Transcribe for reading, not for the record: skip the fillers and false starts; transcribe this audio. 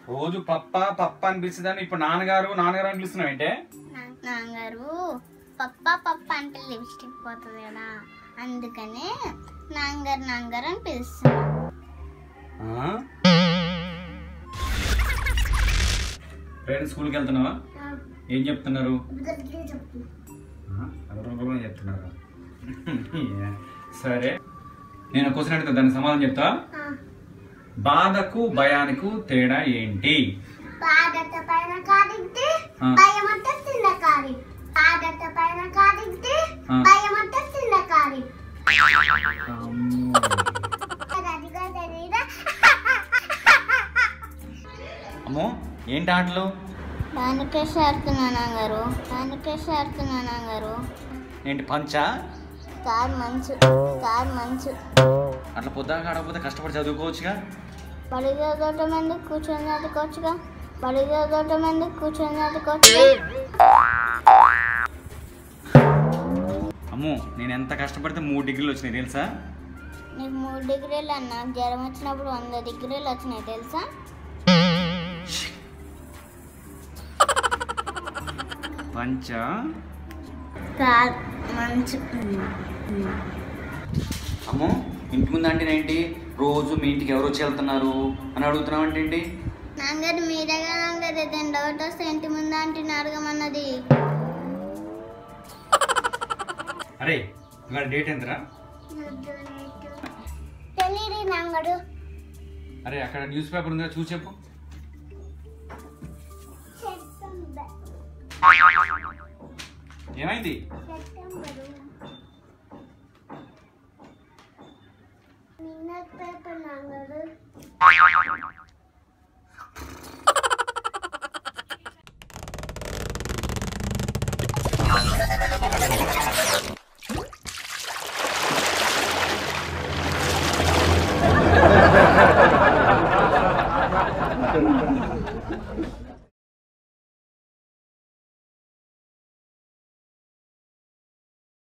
రోజు పప్ప పప్ప అనిపిస్తుందని ఇప్పుడు నాన్నగారు నాన్నగారు అని పిలుస్తున్నావు ఏంటే? నాన్నగారు పప్ప పప్ప అంటే లిప్స్టిక్ పోతుంది కదా, అందుకనే నాన్నగారు నాన్నగారు అని పిలుస్తున్నా. ఫ్రెండ్స్ స్కూల్కి వెళ్తున్నావా? ఏం చెప్తున్నారు? చెప్తున్నారు. సరే నేను క్వశ్చన్ అడిగితే దానికి సమాధానం చెప్తా. బాధకు భయానికి తేడా ఏంటి? బాధతో పైన కాదిస్తే భయం అంటే చిన్న కాది. బాధతో పైన కాదిస్తే భయం అంటే చిన్న కాది. అమ్మో ఏంటి ఆటలు? దానికేసి ఆడుతున్నానా గారు, దానికేసి ఆడుతున్నానా గారు. ఏంటి పంచా? కాదు మంచు, కాదు మంచు. అట్లా పొద్దాక ఆడకపోతే కష్టపడి చదువుకోవచ్చుగా. బడి చదవటం ఎందుకు, కూర్చొని చదువుకోవచ్చుగా. బడి చదవటం ఎందుకు, కూర్చొని చదువుకోవచ్చుగా. అమ్మో నేను ఎంత కష్టపడితే 3 డిగ్రీలు వచ్చినాయి తెలుసా? నీకు 3 డిగ్రీలు అన్నా, జ్వరం వచ్చినప్పుడు 100 డిగ్రీలు వచ్చినాయి తెలుసా? పంచా కాదు మంచు. అమ్మో ఇంటి ముందు అంటే ఏంటి? రోజు మీ ఇంటికి ఎవరు వచ్చి వెళ్తున్నారు అని అడుగుతున్నావు అంటే ఏంటి? నాన్నగారు మీరే కదా నాన్నగారు ఏదైనా డౌట్ వస్తే ఇంటి ముందు అంటే అడగమన్నది. అరే ఇవాళ డేట్ ఎంతరా? తెలియదు నాన్నగారు. అరే అక్కడ న్యూస్ పేపర్ ఉందా చూసి చెప్పు. ఏమైంది? పేపర్ నాన్నగారు.